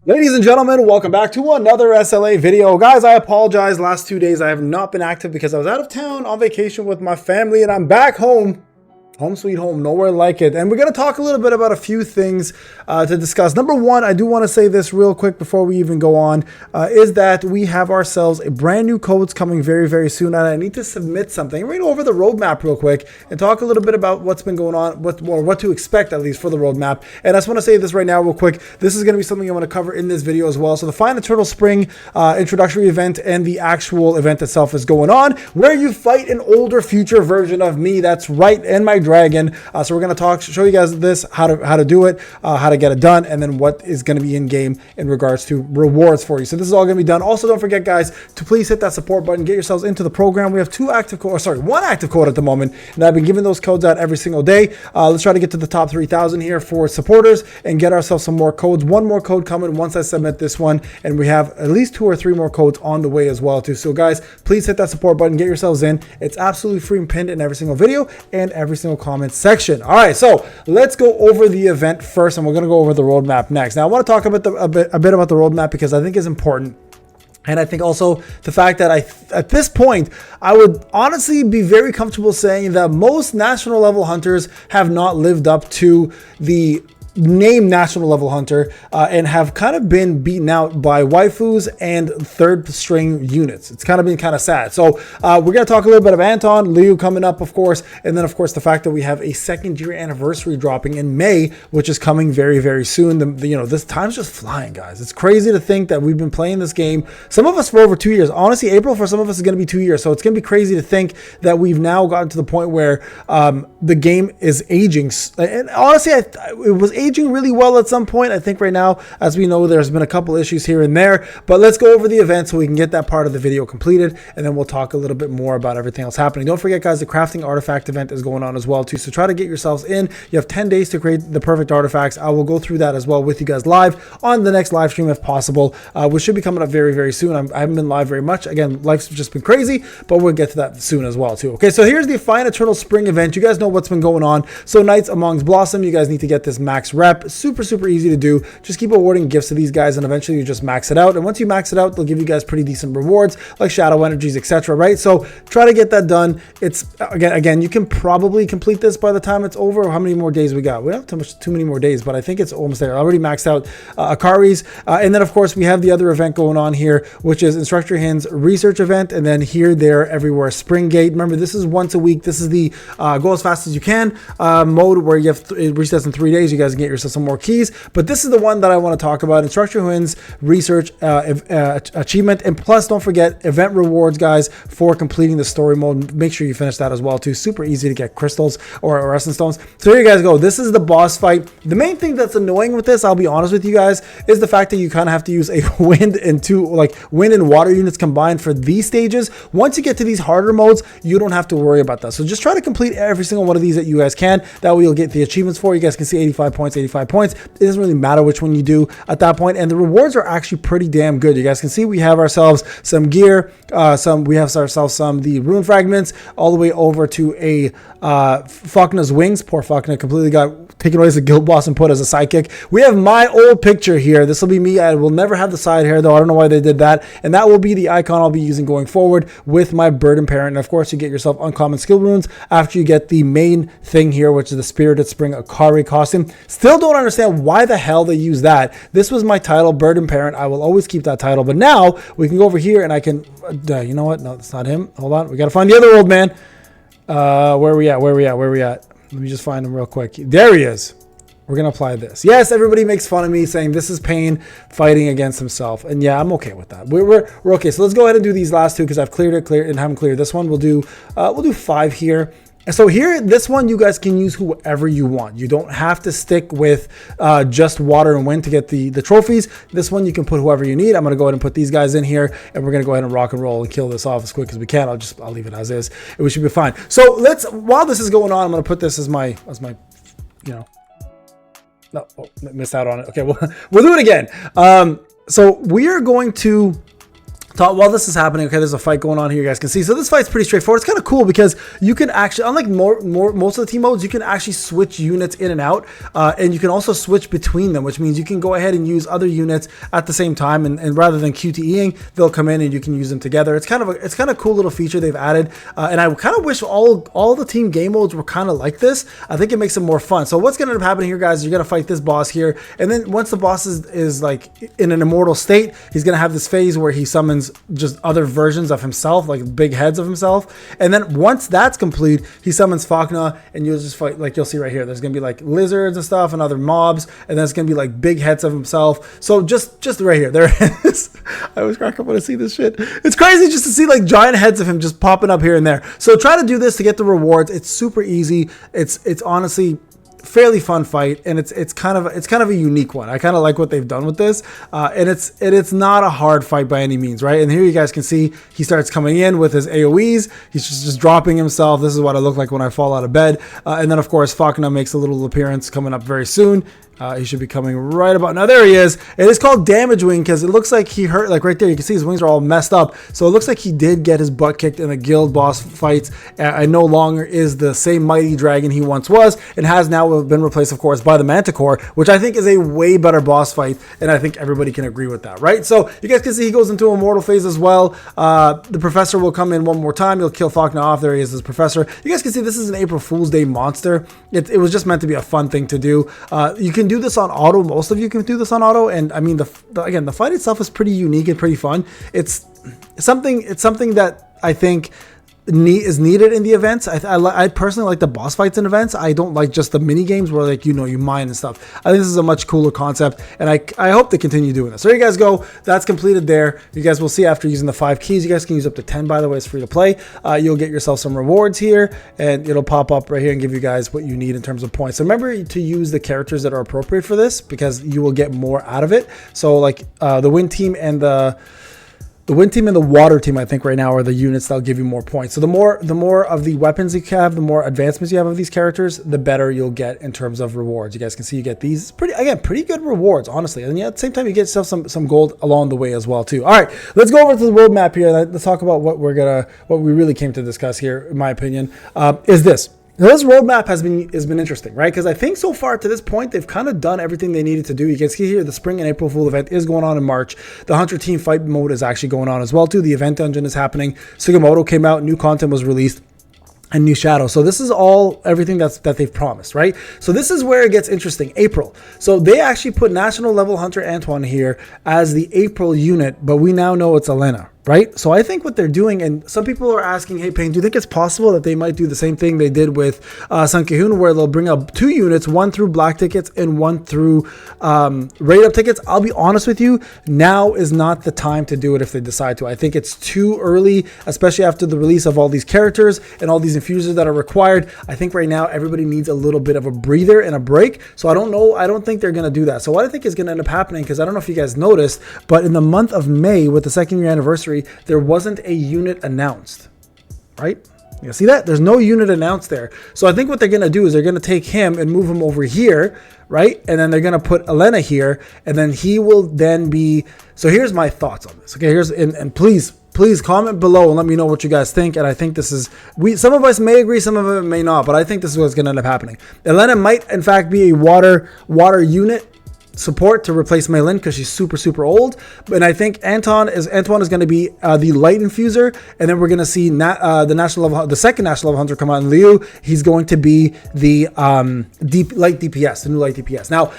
Ladies and gentlemen, welcome back to another SLA video. Guys, I apologize. Last 2 days I have not been active because I was out of town on vacation with my family and I'm back home. Home sweet home, nowhere like it. And we're going to talk a little bit about a few things to discuss. Number one, I do want to say this real quick before we even go on, is that we have ourselves a brand new codes coming very, very soon. And I need to submit something. We're going to go over the roadmap real quick and talk a little bit about what's been going on, what to expect at least for the roadmap. And I just want to say this right now real quick. This is going to be something I want to cover in this video as well. So the Fine Eternal Spring introductory event and the actual event itself is going on, where you fight an older future version of me. That's right, and my dragon. So we're going to show you guys this, how to do it, how to get it done, and then what is going to be in game in regards to rewards for you. So this is all going to be done. Also, don't forget, guys, to please hit that support button, get yourselves into the program. We have one active code at the moment, and I've been giving those codes out every single day. Let's try to get to the top 3,000 here for supporters and get ourselves some more codes. One more code coming once I submit this one, and we have at least 2 or 3 more codes on the way as well too. So guys, please hit that support button, get yourselves in. It's absolutely free and pinned in every single video and every single comment section. All right, so let's go over the event first, and we're going to go over the roadmap next. Now, I want to talk about a bit about the roadmap because I think it's important. And I think also the fact that at this point, I would honestly be very comfortable saying that most national level hunters have not lived up to the name national level hunter and have kind of been beaten out by waifus and third string units. It's kind of been kind of sad. So we're going to talk a little bit of Antoine, Liu coming up, of course, and then of course the fact that we have a 2nd year anniversary dropping in May, which is coming very, very soon. This time's just flying, guys. It's crazy to think that we've been playing this game, some of us for over 2 years. Honestly, April for some of us is going to be 2 years. So it's going to be crazy to think that we've now gotten to the point where the game is aging. And honestly, it was aging really well at some point. I think right now, as we know, there's been a couple issues here and there, but let's go over the event so we can get that part of the video completed, and then we'll talk a little bit more about everything else happening. Don't forget, guys, the crafting artifact event is going on as well too, so try to get yourselves in. You have 10 days to create the perfect artifacts. I will go through that as well with you guys live on the next live stream if possible, which should be coming up very, very soon. I haven't been live very much. Again, life's just been crazy, but we'll get to that soon as well too. Okay, so here's the Fine Eternal Spring event. You guys know what's been going on. So Knights Amongst Blossom, you guys need to get this max rep. Super easy to do. Just keep awarding gifts to these guys, and eventually you just max it out. And once you max it out, they'll give you guys pretty decent rewards like shadow energies, etc. Right? So try to get that done. It's again, you can probably complete this by the time it's over. How many more days we got? We don't have too many more days, but I think it's almost there. I already maxed out Akari's, and then of course we have the other event going on here, which is Instructor Hin's research event, and then Here, There, Everywhere Spring Gate. Remember, this is once a week. This is the go as fast as you can mode, where you have it resets in 3 days. You guys can get yourself some more keys. But this is the one that I want to talk about, Instructor Hin's research achievement. And plus, don't forget event rewards, guys, for completing the story mode. Make sure you finish that as well too. Super easy to get crystals or essence stones. So here you guys go. This is the boss fight. The main thing that's annoying with this, I'll be honest with you guys, is the fact that you kind of have to use a wind and water units combined for these stages. Once you get to these harder modes, you don't have to worry about that. So just try to complete every single one of these that you guys can. That way you'll get the achievements for. You guys can see 85 points, 85 points. It doesn't really matter which one you do at that point, and the rewards are actually pretty damn good. You guys can see we have ourselves some gear, the rune fragments, all the way over to a Falkner's wings. Poor Falkner completely got taken away as a guild boss and put as a sidekick. We have my old picture here. This will be me. I will never have the side hair though. I don't know why they did that, and that will be the icon I'll be using going forward with my Burden Parent. And of course, you get yourself uncommon skill runes after you get the main thing here, which is the Spirited Spring Akari costume. Still don't understand why the hell they use that. This was my title, Burden Parent. I will always keep that title, but now we can go over here and I can you know what, no, it's not him. Hold on, we gotta find the other old man. Where are we at? Let me just find him real quick. There he is. We're gonna apply this. Yes, everybody makes fun of me saying this is Payne fighting against himself, and yeah, I'm okay with that. We're okay. So let's go ahead and do these last two because I've cleared and haven't cleared this one. We'll do 5 here. And so here, this one, you guys can use whoever you want. You don't have to stick with just water and wind to get the trophies. This one, you can put whoever you need. I'm going to go ahead and put these guys in here, and we're going to go ahead and rock and roll and kill this off as quick as we can. I'll leave it as is, and we should be fine. So while this is going on, I'm going to put this as my, no, missed out on it. Okay, we'll do it again. So we are going to while this is happening, okay, there's a fight going on here, you guys can see. So this fight's pretty straightforward. It's kind of cool because you can actually, unlike most of the team modes, you can actually switch units in and out, and you can also switch between them, which means you can go ahead and use other units at the same time, and rather than QTEing, they'll come in and you can use them together. It's kind of a cool little feature they've added, and I kind of wish all the team game modes were kind of like this. I think it makes it more fun. So what's going to end up happening here, guys, is you're going to fight this boss here, and then once the boss is like in an immortal state, he's going to have this phase where he summons just other versions of himself, like big heads of himself. And then once that's complete, he summons Fakna, and you'll just fight, like you'll see right here, there's gonna be like lizards and stuff and other mobs, and then it's gonna be like big heads of himself. So just right here, there it is. I always crack up when I see this shit. It's crazy just to see like giant heads of him just popping up here and there. So try to do this to get the rewards. It's super easy. It's honestly fairly fun fight, and it's kind of a unique one. I kind of like what they've done with this, and it's not a hard fight by any means, right? And here you guys can see he starts coming in with his AoEs. He's just dropping himself. This is what I look like when I fall out of bed, and then of course Fakna makes a little appearance coming up very soon. He should be coming right about now. There he is. It is called Damage Wing because it looks like he hurt, like right there. You can see his wings are all messed up. So it looks like he did get his butt kicked in the guild boss fights. And no longer is the same mighty dragon he once was, and has now been replaced, of course, by the Manticore, which I think is a way better boss fight. And I think everybody can agree with that, right? So you guys can see he goes into immortal phase as well. The professor will come in one more time. He'll kill Fakna off. There he is, his professor. You guys can see this is an April Fool's Day monster. It was just meant to be a fun thing to do. You can do this on auto. Most of you can do this on auto, and I mean again, the fight itself is pretty unique and pretty fun. It's something that I think is needed in the events. I personally like the boss fights in events. I don't like just the mini games where like you mine and stuff. I think this is a much cooler concept, and I hope they continue doing this. So there you guys go. That's completed there. You guys will see after using the 5 keys. You guys can use up to 10, by the way. It's free to play. You'll get yourself some rewards here, and it'll pop up right here and give you guys what you need in terms of points. So remember to use the characters that are appropriate for this because you will get more out of it. So like the wind team and the wind team and the water team, I think right now are the units that'll give you more points. So the more of the weapons you have, the more advancements you have of these characters, the better you'll get in terms of rewards. You guys can see you get these pretty good rewards, honestly. And at the same time, you get yourself some gold along the way as well too. All right, let's go over to the roadmap here. Let's talk about what we really came to discuss here, in my opinion, is this. Now, this roadmap has been interesting, right? Because I think so far to this point, they've kind of done everything they needed to do. You can see here the Spring and April Fool event is going on in March. The Hunter Team Fight mode is actually going on as well, too. The event dungeon is happening. Sugimoto came out. New content was released. And new shadow. So this is everything that they've promised, right? So this is where it gets interesting. April. So they actually put national level Hunter Antoine here as the April unit, but we now know it's Elena, right? So I think what they're doing, and some people are asking, hey, Payne, do you think it's possible that they might do the same thing they did with Sun Kihun, where they'll bring up 2 units, one through black tickets and one through raid up tickets? I'll be honest with you, now is not the time to do it if they decide to. I think it's too early, especially after the release of all these characters and all these infusers that are required. I think right now everybody needs a little bit of a breather and a break. So I don't think they're going to do that. So what I think is going to end up happening, because I don't know if you guys noticed, but in the month of May with the 2nd year anniversary, there wasn't a unit announced, right? You see that? There's no unit announced there. So I think what they're going to do is they're going to take him and move him over here, right? And then they're going to put Elena here, and then he will then be... So here's my thoughts on this. Okay, and please comment below and let me know what you guys think. And I think this is... Some of us may agree, some of it may not, but I think this is what's going to end up happening. Elena might, in fact, be a water unit support to replace Maylin because she's super old. And I think Antoine is going to be the light infuser, and then we're going to see the second national level hunter come out in Liu. He's going to be the light DPS, the new light DPS. Now,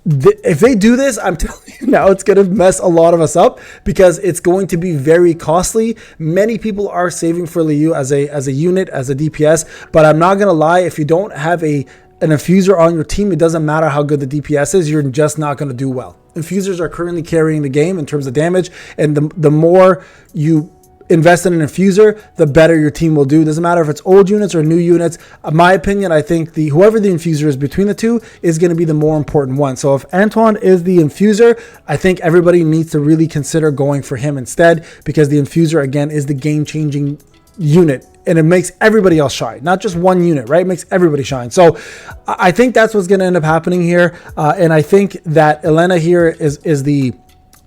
if they do this, I'm telling you now, it's going to mess a lot of us up because it's going to be very costly. Many people are saving for Liu as a unit, as a DPS, but I'm not going to lie, if you don't have an infuser on your team, it doesn't matter how good the DPS is, you're just not going to do well. Infusers are currently carrying the game in terms of damage, and the more you invest in an infuser, the better your team will do. Doesn't matter if it's old units or new units. In my opinion, I think whoever the infuser is between the two is going to be the more important one. So if Antoine is the infuser, I think everybody needs to really consider going for him instead, because the infuser, again, is the game-changing unit, and it makes everybody else shine, not just one unit, right? It makes everybody shine. So I think that's what's going to end up happening here, and I think that Elena here is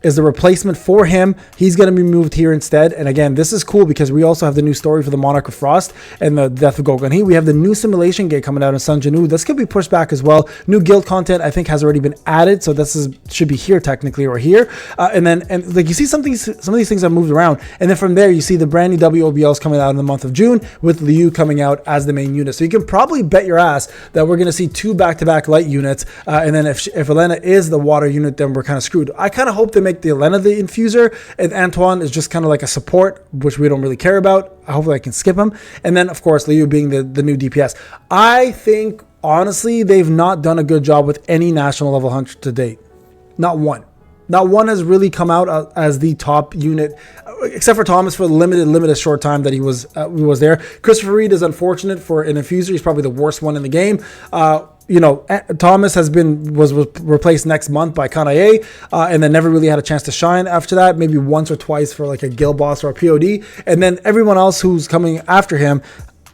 is the replacement for him. He's going to be moved here instead. And again, this is cool because we also have the new story for the Monarch of Frost and the Death of Golgan. We have the new simulation gate coming out in Sun Jinu. This could be pushed back as well. New guild content, I think, has already been added. So this should be here technically, or here. And like you see some of these things have moved around. And then from there, you see the brand new WOBLs coming out in the month of June with Liu coming out as the main unit. So you can probably bet your ass that we're going to see 2 back-to-back light units. And then if Elena is the water unit, then we're kind of screwed. I kind of hope they make the Elena the infuser and Antoine is just kind of like a support, which we don't really care about. Hopefully I can skip him. And then, of course, Liu being the new DPS. I think, honestly, they've not done a good job with any national level hunter to date. Not one. Not one has really come out as the top unit, except for Thomas for the limited short time that he was there. Christopher Reed is unfortunate for an infuser. He's probably the worst one in the game. Thomas was replaced next month by Kanae, and then never really had a chance to shine after that. Maybe once or twice for like a guild boss or a POD, and then everyone else who's coming after him.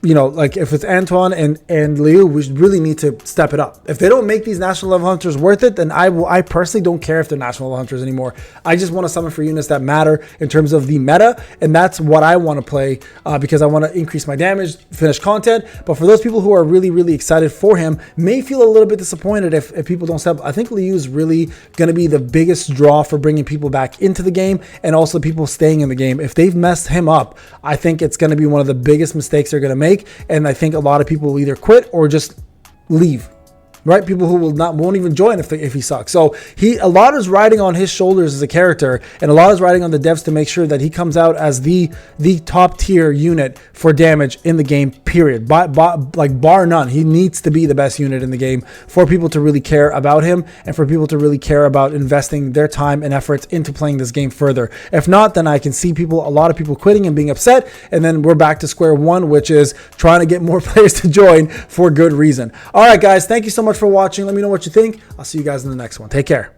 Like if it's Antoine and Liu, we really need to step it up. If they don't make these national level hunters worth it, then I personally don't care if they're national level hunters anymore. I just want to summon for units that matter in terms of the meta, and that's what I want to play because I want to increase my damage, finish content. But for those people who are really, really excited for him, may feel a little bit disappointed if people don't step up. I think Liu is really going to be the biggest draw for bringing people back into the game and also people staying in the game. If they've messed him up, I think it's going to be one of the biggest mistakes they're going to make. And I think a lot of people will either quit or just leave. Right? People who won't even join if he sucks. So a lot is riding on his shoulders as a character, and a lot is riding on the devs to make sure that he comes out as the top tier unit for damage in the game, period. Bar none. He needs to be the best unit in the game for people to really care about him and for people to really care about investing their time and efforts into playing this game further. If not, then I can see a lot of people quitting and being upset, and then we're back to square one, which is trying to get more players to join for good reason. All right, guys, thank you so much for watching. Let me know what you think. I'll see you guys in the next one. Take care.